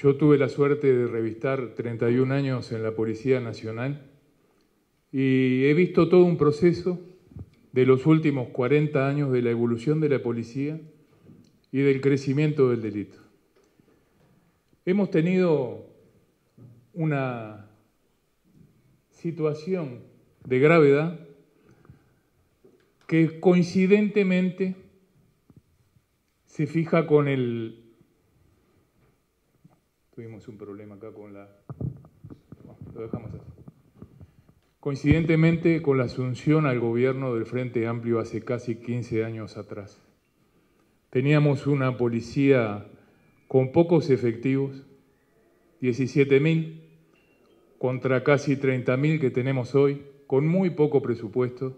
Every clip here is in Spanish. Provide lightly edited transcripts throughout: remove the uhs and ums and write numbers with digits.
Yo tuve la suerte de revistar 31 años en la Policía Nacional y he visto todo un proceso de los últimos 40 años de la evolución de la policía y del crecimiento del delito. Hemos tenido una situación de gravedad que coincidentemente se fija con el... Tuvimos un problema acá con la... No, lo dejamos así. Coincidentemente con la asunción al gobierno del Frente Amplio hace casi 15 años atrás. Teníamos una policía con pocos efectivos, 17.000, contra casi 30.000 que tenemos hoy, con muy poco presupuesto.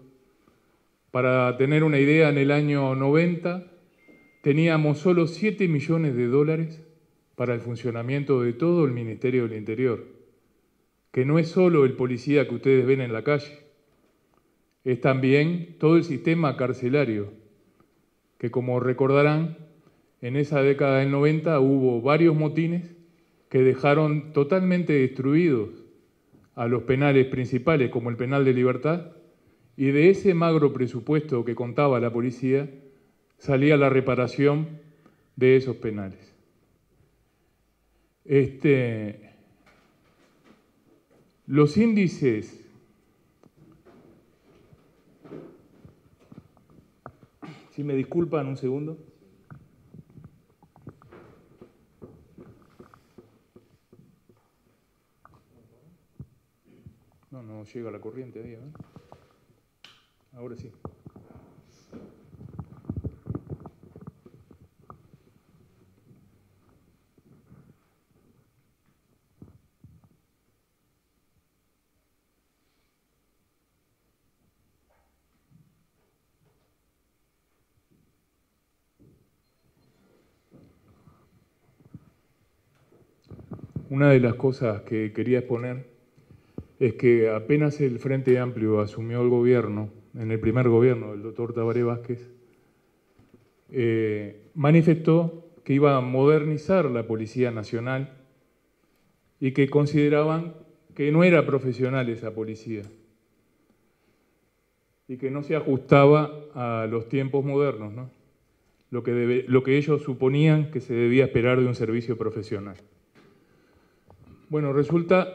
Para tener una idea, en el año 90 teníamos solo 7 millones de dólares para el funcionamiento de todo el Ministerio del Interior, que no es solo el policía que ustedes ven en la calle, es también todo el sistema carcelario, que como recordarán, en esa década del 90 hubo varios motines que dejaron totalmente destruidos a los penales principales, como el penal de Libertad, y de ese magro presupuesto que contaba la policía, salía la reparación de esos penales. Los índices si me disculpan un segundo. No llega la corriente ahí, ¿eh? Ahora sí. Una de las cosas que quería exponer es que apenas el Frente Amplio asumió el gobierno, en el primer gobierno del doctor Tabaré Vázquez, manifestó que iba a modernizar la Policía Nacional y que consideraban que no era profesional esa policía y que no se ajustaba a los tiempos modernos, ¿no? Lo que ellos suponían que se debía esperar de un servicio profesional. Bueno, resulta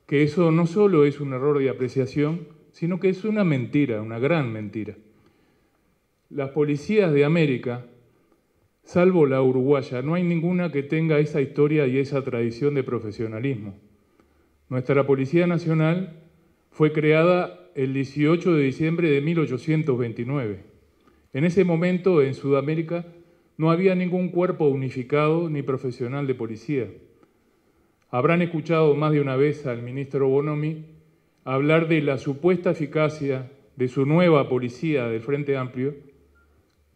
que eso no solo es un error de apreciación, sino que es una mentira, una gran mentira. Las policías de América, salvo la uruguaya, no hay ninguna que tenga esa historia y esa tradición de profesionalismo. Nuestra Policía Nacional fue creada el 18 de diciembre de 1829. En ese momento, en Sudamérica, no había ningún cuerpo unificado ni profesional de policía. Habrán escuchado más de una vez al ministro Bonomi hablar de la supuesta eficacia de su nueva policía del Frente Amplio,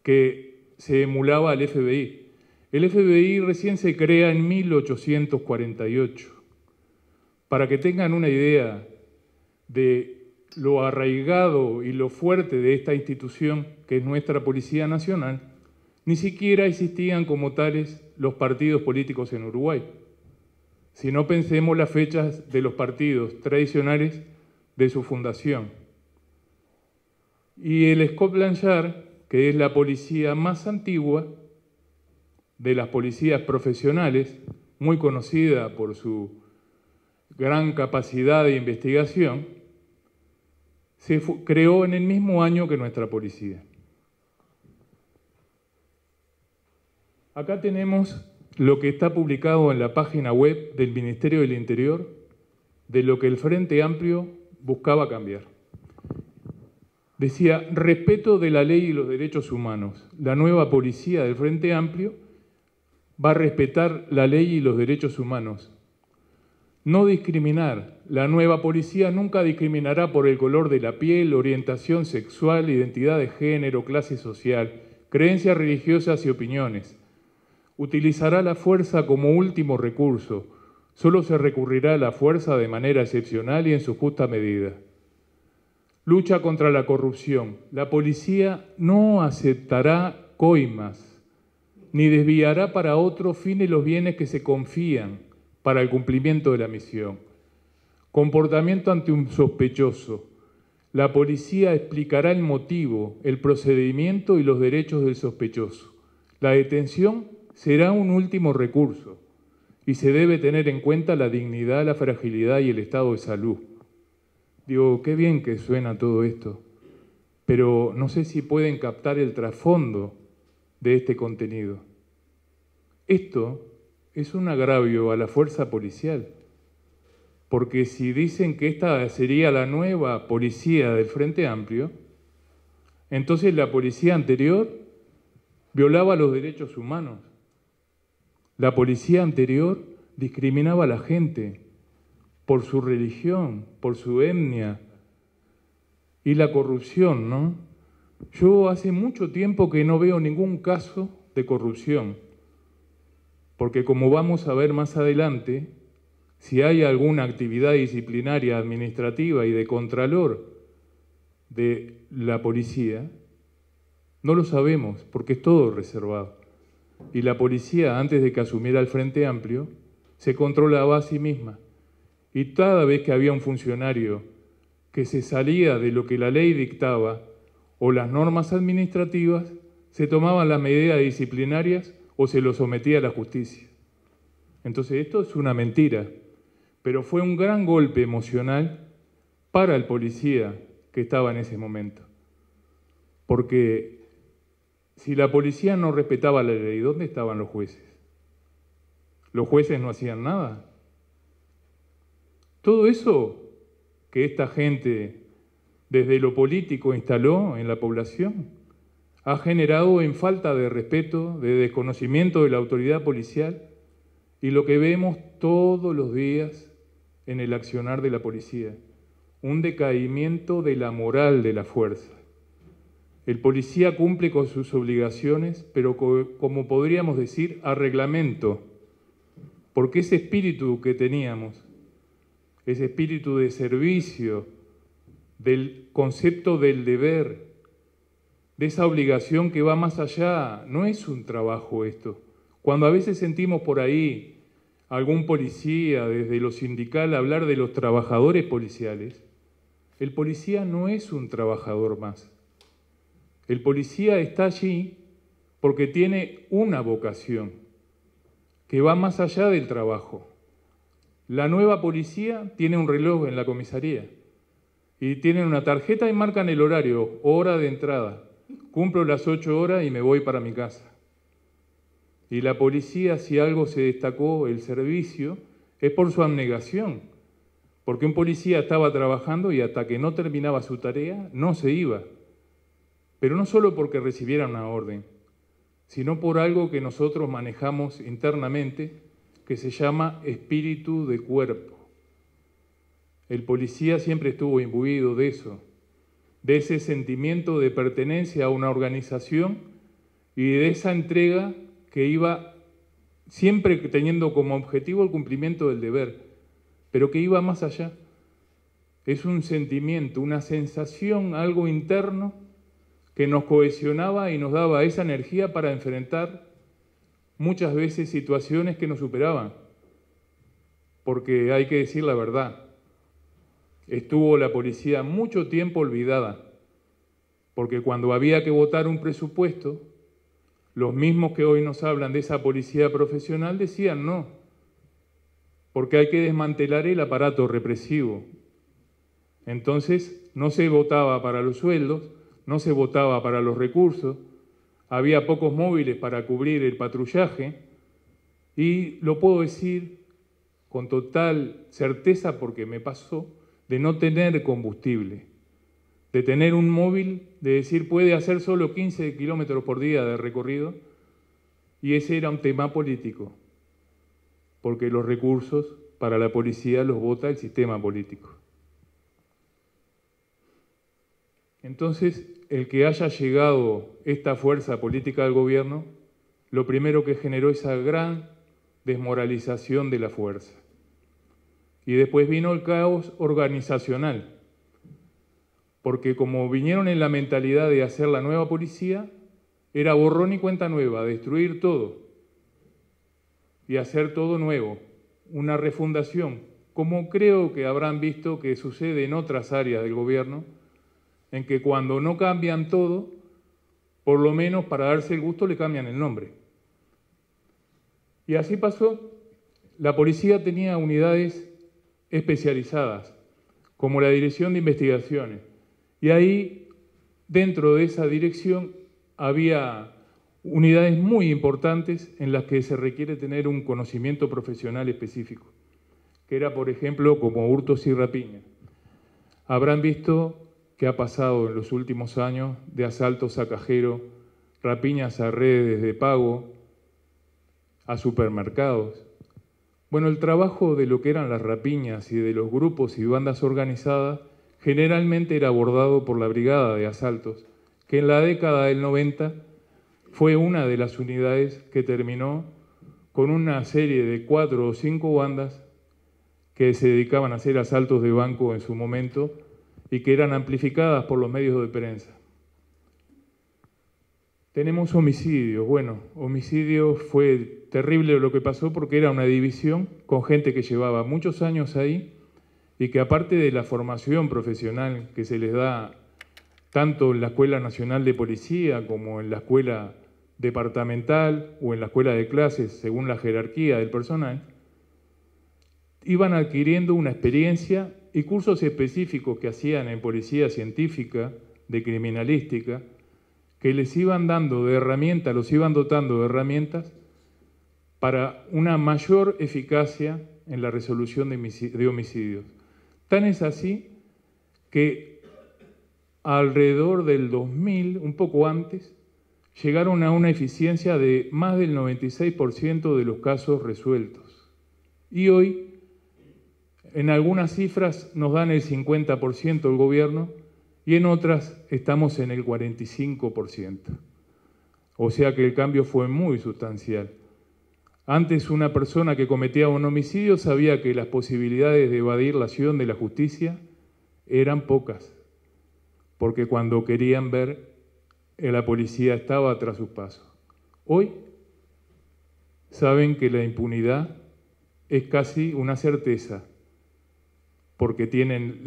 que se emulaba al FBI. El FBI recién se crea en 1848. Para que tengan una idea de lo arraigado y lo fuerte de esta institución, que es nuestra Policía Nacional, ni siquiera existían como tales los partidos políticos en Uruguay. Si no pensemos las fechas de los partidos tradicionales de su fundación. Y el Scotland Yard, que es la policía más antigua de las policías profesionales, muy conocida por su gran capacidad de investigación, se creó en el mismo año que nuestra policía. Acá tenemos lo que está publicado en la página web del Ministerio del Interior de lo que el Frente Amplio buscaba cambiar. Decía, respeto de la ley y los derechos humanos. La nueva policía del Frente Amplio va a respetar la ley y los derechos humanos. No discriminar. La nueva policía nunca discriminará por el color de la piel, orientación sexual, identidad de género, clase social, creencias religiosas y opiniones. Utilizará la fuerza como último recurso. Solo se recurrirá a la fuerza de manera excepcional y en su justa medida. Lucha contra la corrupción. La policía no aceptará coimas. ni desviará para otros fines los bienes que se confían para el cumplimiento de la misión. Comportamiento ante un sospechoso. La policía explicará el motivo, el procedimiento y los derechos del sospechoso. La detención será un último recurso y se debe tener en cuenta la dignidad, la fragilidad y el estado de salud. Digo, qué bien que suena todo esto, pero no sé si pueden captar el trasfondo de este contenido. Esto es un agravio a la fuerza policial, porque si dicen que esta sería la nueva policía del Frente Amplio, entonces la policía anterior violaba los derechos humanos. La policía anterior discriminaba a la gente por su religión, por su etnia, y la corrupción, ¿no? Yo hace mucho tiempo que no veo ningún caso de corrupción, porque como vamos a ver más adelante, si hay alguna actividad disciplinaria, administrativa y de contralor de la policía, no lo sabemos, porque es todo reservado. Y la policía, antes de que asumiera el Frente Amplio, se controlaba a sí misma. Y cada vez que había un funcionario que se salía de lo que la ley dictaba o las normas administrativas, se tomaban las medidas disciplinarias o se lo sometía a la justicia. Entonces esto es una mentira, pero fue un gran golpe emocional para el policía que estaba en ese momento. Porque si la policía no respetaba la ley, ¿dónde estaban los jueces? ¿Los jueces no hacían nada? Todo eso que esta gente desde lo político instaló en la población ha generado en falta de respeto, de desconocimiento de la autoridad policial y lo que vemos todos los días en el accionar de la policía, un decaimiento de la moral de la fuerza. El policía cumple con sus obligaciones, pero como podríamos decir, a reglamento, porque ese espíritu que teníamos, ese espíritu de servicio, del concepto del deber, de esa obligación que va más allá, no es un trabajo esto. Cuando a veces sentimos por ahí algún policía desde lo sindical hablar de los trabajadores policiales, el policía no es un trabajador más. El policía está allí porque tiene una vocación que va más allá del trabajo. La nueva policía tiene un reloj en la comisaría y tienen una tarjeta y marcan el horario, hora de entrada. Cumplo las 8 horas y me voy para mi casa. Y la policía, si algo se destacó, el servicio, es por su abnegación. Porque un policía estaba trabajando y hasta que no terminaba su tarea, no se iba. Pero no solo porque recibiera una orden, sino por algo que nosotros manejamos internamente, que se llama espíritu de cuerpo. El policía siempre estuvo imbuido de eso, de ese sentimiento de pertenencia a una organización y de esa entrega que iba siempre teniendo como objetivo el cumplimiento del deber, pero que iba más allá. Es un sentimiento, una sensación, algo interno que nos cohesionaba y nos daba esa energía para enfrentar muchas veces situaciones que nos superaban. Porque hay que decir la verdad, estuvo la policía mucho tiempo olvidada, porque cuando había que votar un presupuesto, los mismos que hoy nos hablan de esa policía profesional decían no, porque hay que desmantelar el aparato represivo. Entonces no se votaba para los sueldos, no se votaba para los recursos, había pocos móviles para cubrir el patrullaje y lo puedo decir con total certeza porque me pasó, de no tener combustible, de tener un móvil, de decir puede hacer solo 15 kilómetros por día de recorrido, y ese era un tema político, porque los recursos para la policía los vota el sistema político. Entonces, el que haya llegado esta fuerza política al gobierno, lo primero que generó esa gran desmoralización de la fuerza. Y después vino el caos organizacional, porque como vinieron en la mentalidad de hacer la nueva policía, era borrón y cuenta nueva, destruir todo y hacer todo nuevo, una refundación, como creo que habrán visto que sucede en otras áreas del gobierno, en que cuando no cambian todo, por lo menos para darse el gusto le cambian el nombre. Y así pasó. La policía tenía unidades especializadas, como la Dirección de Investigaciones, y ahí, dentro de esa dirección, había unidades muy importantes en las que se requiere tener un conocimiento profesional específico, que era, por ejemplo, como hurtos y rapiñas. Habrán visto que ha pasado en los últimos años de asaltos a cajero, rapiñas a redes de pago, a supermercados. Bueno, el trabajo de lo que eran las rapiñas y de los grupos y bandas organizadas generalmente era abordado por la Brigada de Asaltos, que en la década del 90 fue una de las unidades que terminó con una serie de 4 o 5 bandas que se dedicaban a hacer asaltos de banco en su momento y que eran amplificadas por los medios de prensa. Tenemos homicidios. Bueno, homicidios fue terrible lo que pasó porque era una división con gente que llevaba muchos años ahí y que aparte de la formación profesional que se les da tanto en la Escuela Nacional de Policía como en la Escuela Departamental o en la Escuela de Clases, según la jerarquía del personal, iban adquiriendo una experiencia y cursos específicos que hacían en Policía Científica, de Criminalística, que les iban dando de herramientas, los iban dotando de herramientas para una mayor eficacia en la resolución de homicidios. Tan es así que alrededor del 2000, un poco antes, llegaron a una eficiencia de más del 96% de los casos resueltos. Y hoy, en algunas cifras nos dan el 50% el gobierno y en otras estamos en el 45%. O sea que el cambio fue muy sustancial. Antes una persona que cometía un homicidio sabía que las posibilidades de evadir la acción de la justicia eran pocas, porque cuando querían ver, la policía estaba tras sus pasos. Hoy saben que la impunidad es casi una certeza, porque tienen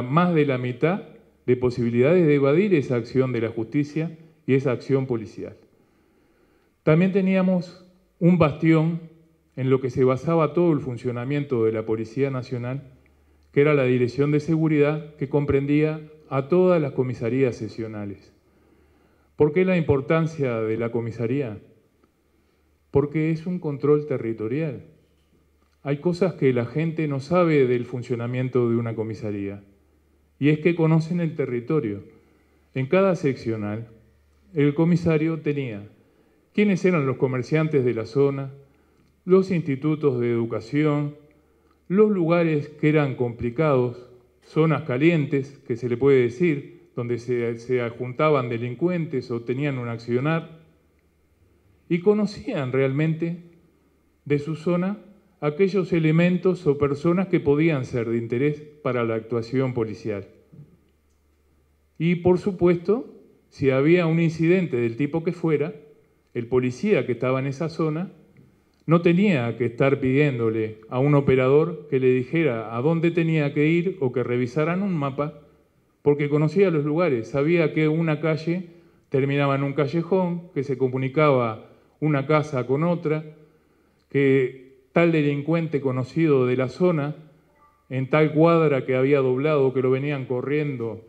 más de la mitad de posibilidades de evadir esa acción de la justicia y esa acción policial. También teníamos un bastión en lo que se basaba todo el funcionamiento de la Policía Nacional, que era la Dirección de Seguridad, que comprendía a todas las comisarías seccionales. ¿Por qué la importancia de la comisaría? Porque es un control territorial. Hay cosas que la gente no sabe del funcionamiento de una comisaría, y es que conocen el territorio. En cada seccional, el comisario tenía quiénes eran los comerciantes de la zona, los institutos de educación, los lugares que eran complicados, zonas calientes, que se le puede decir, donde se juntaban delincuentes o tenían un accionar, y conocían realmente de su zona aquellos elementos o personas que podían ser de interés para la actuación policial. Y por supuesto, si había un incidente del tipo que fuera, el policía que estaba en esa zona no tenía que estar pidiéndole a un operador que le dijera a dónde tenía que ir o que revisaran un mapa, porque conocía los lugares, sabía que una calle terminaba en un callejón, que se comunicaba una casa con otra, que tal delincuente conocido de la zona, en tal cuadra que había doblado, que lo venían corriendo,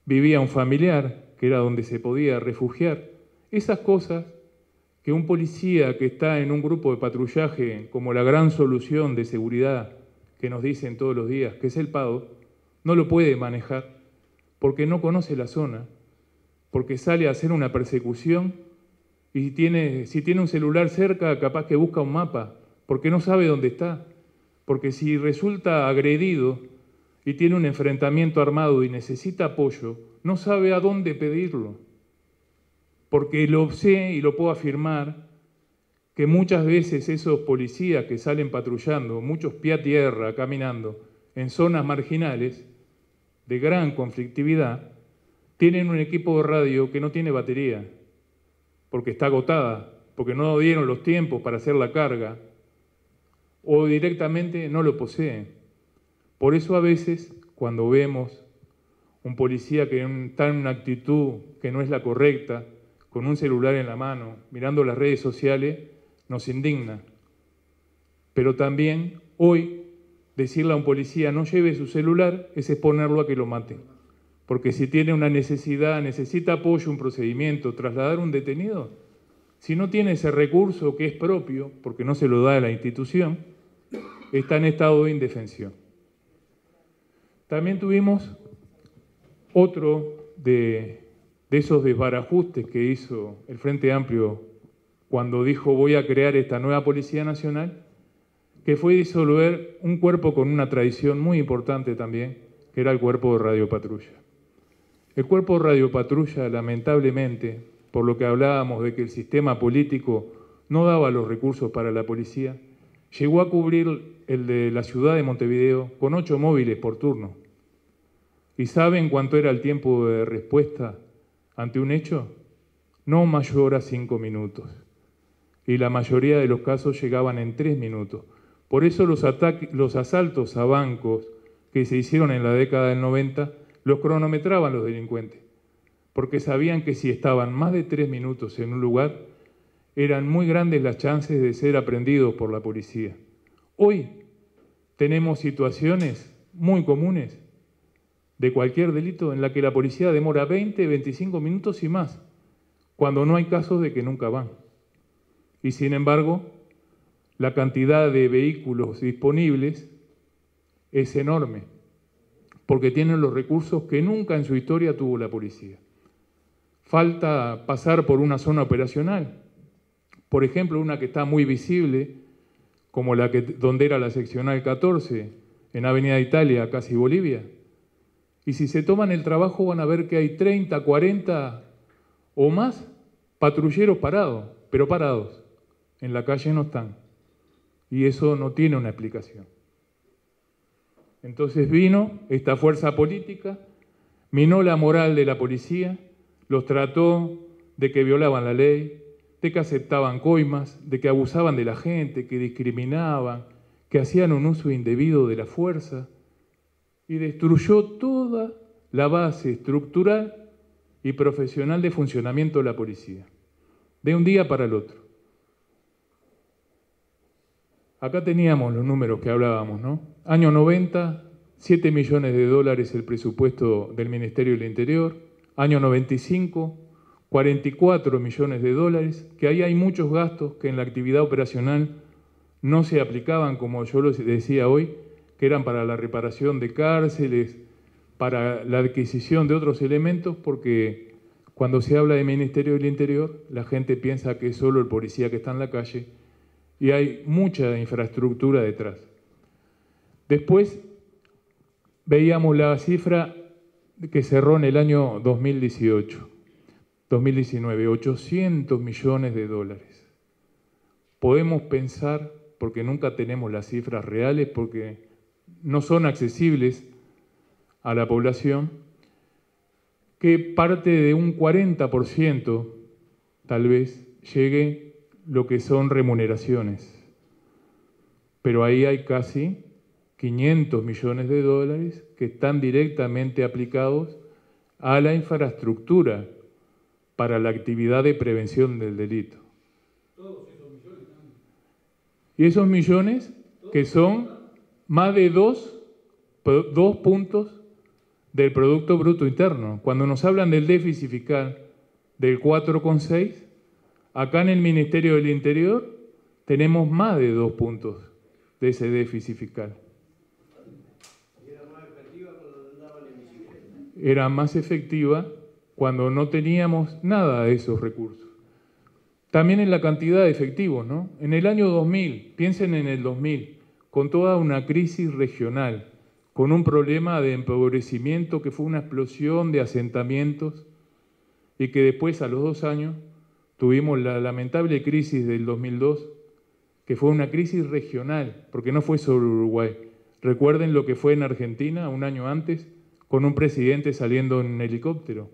vivía un familiar, que era donde se podía refugiar. Esas cosas que un policía que está en un grupo de patrullaje como la gran solución de seguridad que nos dicen todos los días, que es el PADO, no lo puede manejar porque no conoce la zona, porque sale a hacer una persecución y si tiene un celular cerca, capaz que busca un mapa, porque no sabe dónde está, porque si resulta agredido y tiene un enfrentamiento armado y necesita apoyo, no sabe a dónde pedirlo. Porque lo sé y lo puedo afirmar, que muchas veces esos policías que salen patrullando, muchos pie a tierra, caminando, en zonas marginales de gran conflictividad, tienen un equipo de radio que no tiene batería. porque está agotada, porque no dieron los tiempos para hacer la carga, o directamente no lo poseen. Por eso a veces, cuando vemos un policía que está en una actitud que no es la correcta, con un celular en la mano, mirando las redes sociales, nos indigna. Pero también hoy decirle a un policía no lleve su celular es exponerlo a que lo maten. Porque si tiene una necesidad, necesita apoyo, un procedimiento, trasladar un detenido, si no tiene ese recurso que es propio, porque no se lo da a la institución, está en estado de indefensión. También tuvimos otro de esos desbarajustes que hizo el Frente Amplio cuando dijo voy a crear esta nueva Policía Nacional, que fue disolver un cuerpo con una tradición muy importante también, que era el Cuerpo de Radiopatrulla. El Cuerpo de Radiopatrulla, lamentablemente, por lo que hablábamos de que el sistema político no daba los recursos para la policía, llegó a cubrir el de la ciudad de Montevideo con 8 móviles por turno. ¿Y saben cuánto era el tiempo de respuesta ante un hecho? No mayor a 5 minutos. Y la mayoría de los casos llegaban en 3 minutos. Por eso los asaltos a bancos que se hicieron en la década del 90 los cronometraban los delincuentes, porque sabían que si estaban más de 3 minutos en un lugar, eran muy grandes las chances de ser aprendidos por la policía. Hoy tenemos situaciones muy comunes de cualquier delito en la que la policía demora 20, 25 minutos y más, cuando no hay casos de que nunca van. Y sin embargo, la cantidad de vehículos disponibles es enorme, porque tienen los recursos que nunca en su historia tuvo la policía. Falta pasar por una zona operacional, por ejemplo, una que está muy visible, como donde era la seccional 14, en Avenida Italia, casi Bolivia. Y si se toman el trabajo van a ver que hay 30, 40 o más patrulleros parados, pero parados. En la calle no están. Y eso no tiene una explicación. Entonces vino esta fuerza política, minó la moral de la policía, los trató de que violaban la ley, de que aceptaban coimas, de que abusaban de la gente, que discriminaban, que hacían un uso indebido de la fuerza, y destruyó toda la base estructural y profesional de funcionamiento de la policía, de un día para el otro. Acá teníamos los números que hablábamos, ¿no? Año 90, 7 millones de dólares el presupuesto del Ministerio del Interior. Año 95, 44 millones de dólares, que ahí hay muchos gastos que en la actividad operacional no se aplicaban, como yo les decía hoy, que eran para la reparación de cárceles, para la adquisición de otros elementos, porque cuando se habla de Ministerio del Interior, la gente piensa que es solo el policía que está en la calle, y hay mucha infraestructura detrás. Después veíamos la cifra que cerró en el año 2019, 800 millones de dólares. Podemos pensar, porque nunca tenemos las cifras reales, porque no son accesibles a la población, que parte de un 40% tal vez llegue lo que son remuneraciones. Pero ahí hay casi 500 millones de dólares que están directamente aplicados a la infraestructura para la actividad de prevención del delito. Todos esos millones. Y esos millones que son más de 2 puntos del Producto Bruto Interno. Cuando nos hablan del déficit fiscal del 4,6, acá en el Ministerio del Interior tenemos más de 2 puntos de ese déficit fiscal. ¿Era más efectiva cuando andaba la bicicleta? Era más efectiva cuando no teníamos nada de esos recursos. También en la cantidad de efectivos, ¿no? En el año 2000, piensen en el 2000, con toda una crisis regional, con un problema de empobrecimiento que fue una explosión de asentamientos y que después, a los 2 años, tuvimos la lamentable crisis del 2002, que fue una crisis regional, porque no fue sobre Uruguay. Recuerden lo que fue en Argentina un año antes, con un presidente saliendo en un helicóptero.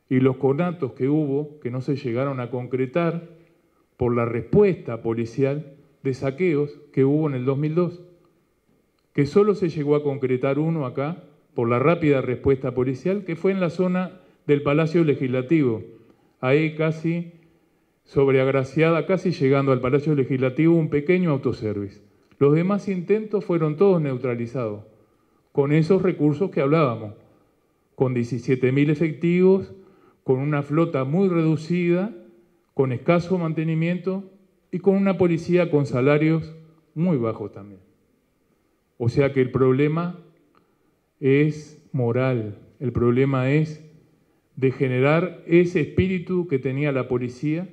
y los conatos que hubo, que no se llegaron a concretar por la respuesta policial de saqueos que hubo en el 2002, que solo se llegó a concretar uno acá por la rápida respuesta policial, que fue en la zona del Palacio Legislativo, ahí casi sobreagraciada, casi llegando al Palacio Legislativo, un pequeño autoservice. Los demás intentos fueron todos neutralizados, con esos recursos que hablábamos, con 17.000 efectivos, con una flota muy reducida, con escaso mantenimiento y con una policía con salarios muy bajos también. O sea que el problema es moral, el problema es de generar ese espíritu que tenía la policía,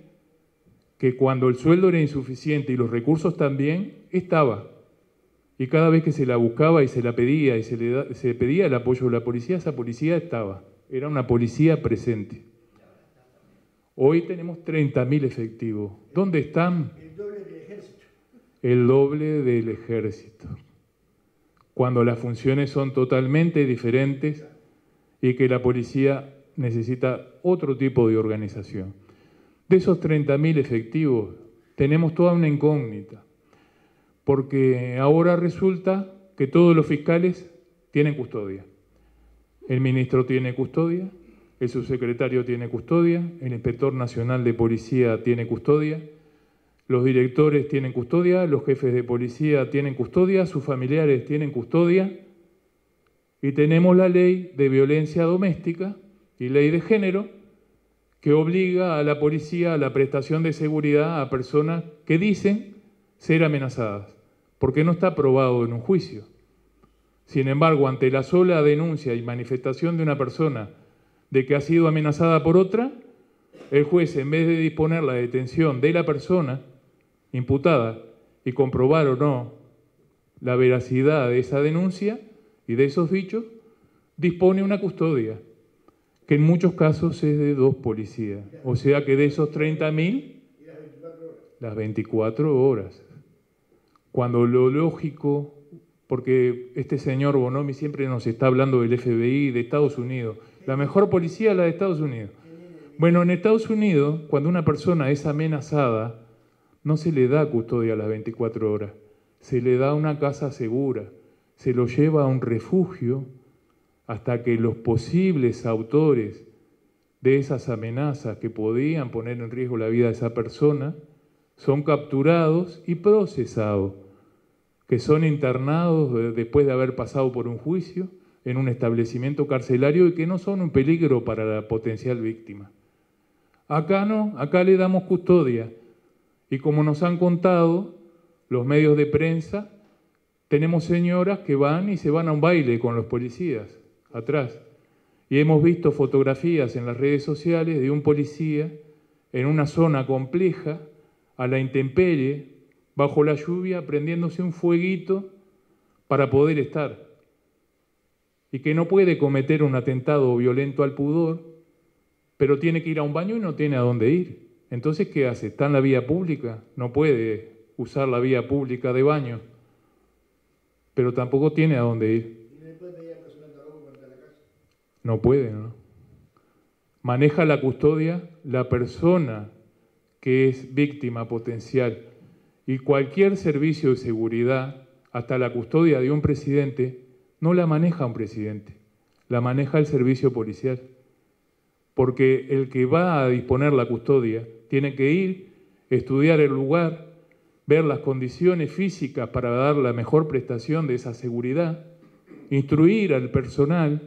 que cuando el sueldo era insuficiente y los recursos también, estaba. Y cada vez que se la buscaba y se la pedía y se pedía el apoyo de la policía, esa policía estaba. Era una policía presente. Hoy tenemos 30.000 efectivos. ¿Dónde están? El doble del ejército. El doble del ejército. Cuando las funciones son totalmente diferentes y que la policía necesita otro tipo de organización. De esos 30.000 efectivos tenemos toda una incógnita, porque ahora resulta que todos los fiscales tienen custodia. El ministro tiene custodia, el subsecretario tiene custodia, el inspector nacional de policía tiene custodia, los directores tienen custodia, los jefes de policía tienen custodia, sus familiares tienen custodia, y tenemos la ley de violencia doméstica y ley de género que obliga a la policía a la prestación de seguridad a personas que dicen ser amenazadas, porque no está probado en un juicio. Sin embargo, ante la sola denuncia y manifestación de una persona de que ha sido amenazada por otra, el juez, en vez de disponer la detención de la persona imputada y comprobar o no la veracidad de esa denuncia y de esos dichos, dispone una custodia, que en muchos casos es de 2 policías. O sea que de esos 30.000, las 24 horas. Cuando lo lógico, porque este señor Bonomi siempre nos está hablando del FBI, de Estados Unidos. La mejor policía es la de Estados Unidos. Bueno, en Estados Unidos, cuando una persona es amenazada, no se le da custodia a las 24 horas. Se le da una casa segura. Se lo lleva a un refugio hasta que los posibles autores de esas amenazas que podían poner en riesgo la vida de esa persona son capturados y procesados, que son internados después de haber pasado por un juicio en un establecimiento carcelario y que no son un peligro para la potencial víctima. Acá no, acá le damos custodia. Y como nos han contado los medios de prensa, tenemos señoras que van y se van a un baile con los policías atrás. Y hemos visto fotografías en las redes sociales de un policía en una zona compleja, a la intemperie, bajo la lluvia, prendiéndose un fueguito para poder estar. Y que no puede cometer un atentado violento al pudor, pero tiene que ir a un baño y no tiene a dónde ir. Entonces, ¿qué hace? ¿Está en la vía pública? No puede usar la vía pública de baño, pero tampoco tiene a dónde ir. No puede, ¿no? Maneja la custodia la persona que es víctima potencial. Y cualquier servicio de seguridad, hasta la custodia de un presidente, no la maneja un presidente, la maneja el servicio policial. Porque el que va a disponer la custodia tiene que ir, estudiar el lugar, ver las condiciones físicas para dar la mejor prestación de esa seguridad, instruir al personal,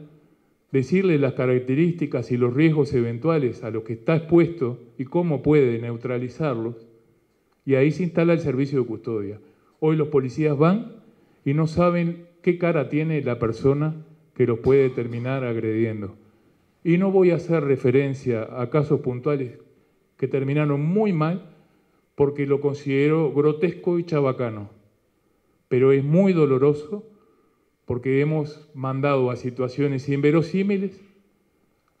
decirle las características y los riesgos eventuales a los que está expuesto y cómo puede neutralizarlos, y ahí se instala el servicio de custodia. Hoy los policías van y no saben qué cara tiene la persona que los puede terminar agrediendo. Y no voy a hacer referencia a casos puntuales que terminaron muy mal, porque lo considero grotesco y chabacano, pero es muy doloroso porque hemos mandado a situaciones inverosímiles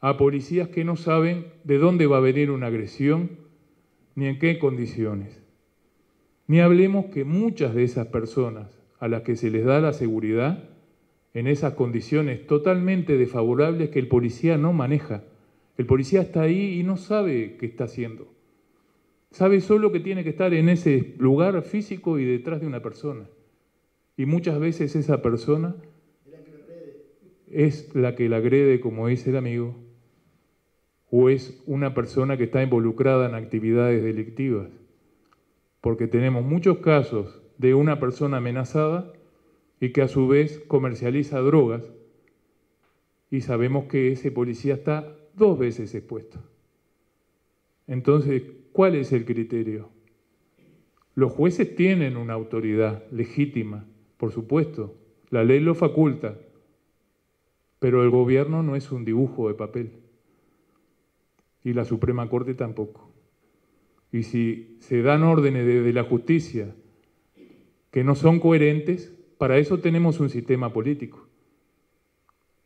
a policías que no saben de dónde va a venir una agresión ni en qué condiciones. Ni hablemos que muchas de esas personas a las que se les da la seguridad en esas condiciones totalmente desfavorables que el policía no maneja. El policía está ahí y no sabe qué está haciendo. Sabe solo que tiene que estar en ese lugar físico y detrás de una persona. Y muchas veces esa persona es la que la agrede, como dice el amigo, o es una persona que está involucrada en actividades delictivas. Porque tenemos muchos casos de una persona amenazada y que a su vez comercializa drogas, y sabemos que ese policía está 2 veces expuesto. Entonces, ¿cuál es el criterio? Los jueces tienen una autoridad legítima, por supuesto, la ley lo faculta, pero el gobierno no es un dibujo de papel, y la Suprema Corte tampoco. Y si se dan órdenes desde la justicia que no son coherentes, para eso tenemos un sistema político.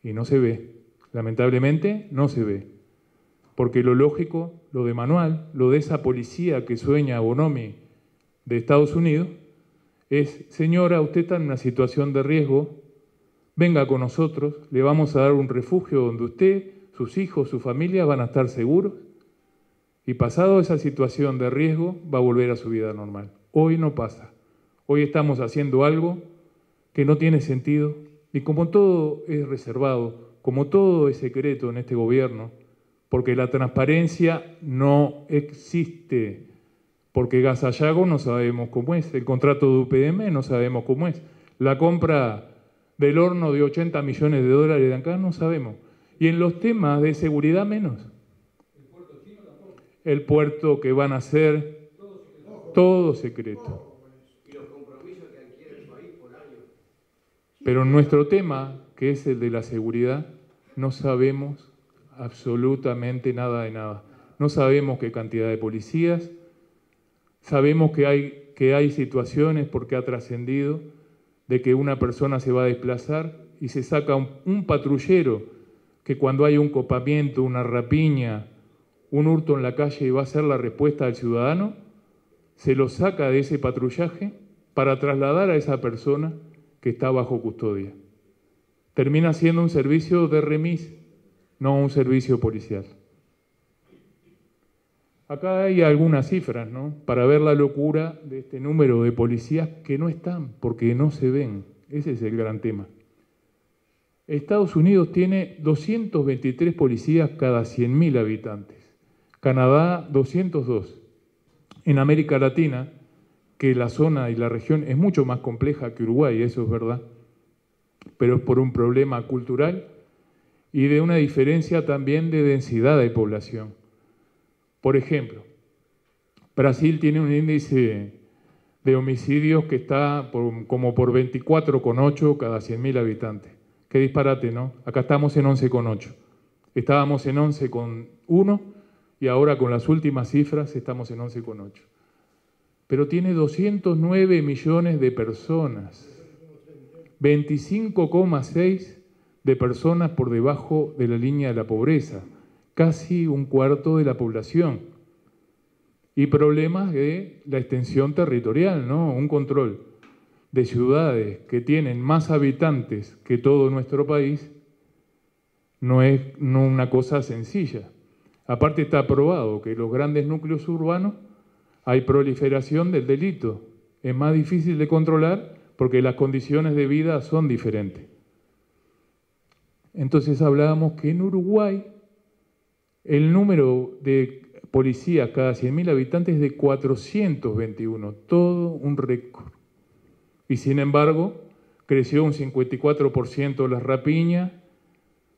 Y no se ve, lamentablemente no se ve. Porque lo lógico, lo de manual, lo de esa policía que sueña Bonomi de Estados Unidos, es: señora, usted está en una situación de riesgo, venga con nosotros, le vamos a dar un refugio donde usted, sus hijos, su familia van a estar seguros, y pasado esa situación de riesgo va a volver a su vida normal. Hoy no pasa. Hoy estamos haciendo algo que no tiene sentido, y como todo es reservado, como todo es secreto en este gobierno, porque la transparencia no existe, porque Gas Sayago no sabemos cómo es, el contrato de UPM no sabemos cómo es, la compra del horno de 80 millones de dólares de acá no sabemos, y en los temas de seguridad menos. El puerto que van a hacer, todo secreto. Pero en nuestro tema, que es el de la seguridad, no sabemos absolutamente nada de nada. No sabemos qué cantidad de policías, sabemos que hay situaciones, porque ha trascendido, de que una persona se va a desplazar y se saca un patrullero que cuando hay un copamiento, una rapiña, un hurto en la calle y va a ser la respuesta del ciudadano, se lo saca de ese patrullaje para trasladar a esa persona que está bajo custodia. Termina siendo un servicio de remis, no un servicio policial. Acá hay algunas cifras, ¿no?, para ver la locura de este número de policías que no están, porque no se ven. Ese es el gran tema. Estados Unidos tiene 223 policías cada 100.000 habitantes. Canadá, 202. En América Latina, que la zona y la región es mucho más compleja que Uruguay, eso es verdad, pero es por un problema cultural y de una diferencia también de densidad de población. Por ejemplo, Brasil tiene un índice de homicidios que está como por 24,8 cada 100.000 habitantes. Qué disparate, ¿no? Acá estamos en 11,8. Estábamos en 11,1 y ahora con las últimas cifras estamos en 11,8. Pero tiene 209 millones de personas, 25,6 de personas por debajo de la línea de la pobreza, casi un cuarto de la población. Y problemas de la extensión territorial, ¿no? Un control de ciudades que tienen más habitantes que todo nuestro país no es una cosa sencilla. Aparte está probado que en los grandes núcleos urbanos hay proliferación del delito. Es más difícil de controlar porque las condiciones de vida son diferentes. Entonces hablábamos que en Uruguay el número de policías cada 100.000 habitantes es de 421, todo un récord. Y sin embargo, creció un 54% las rapiñas,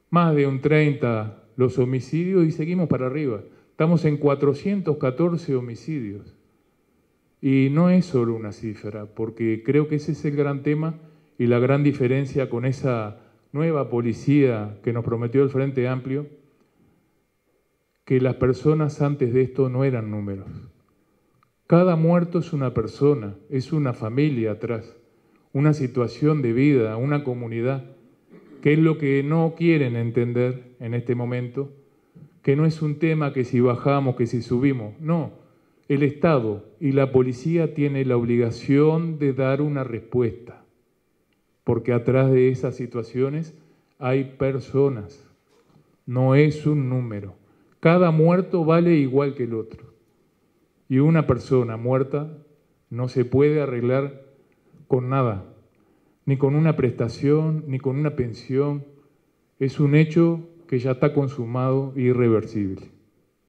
más de un 30% los homicidios y seguimos para arriba. Estamos en 414 homicidios. Y no es solo una cifra, porque creo que ese es el gran tema y la gran diferencia con esa nueva policía que nos prometió el Frente Amplio, que las personas antes de esto no eran números. Cada muerto es una persona, es una familia atrás, una situación de vida, una comunidad, que es lo que no quieren entender en este momento, que no es un tema que si bajamos, que si subimos, no. El Estado y la policía tienen la obligación de dar una respuesta, porque atrás de esas situaciones hay personas, no es un número. Cada muerto vale igual que el otro. Y una persona muerta no se puede arreglar con nada, ni con una prestación, ni con una pensión. Es un hecho que ya está consumado e irreversible.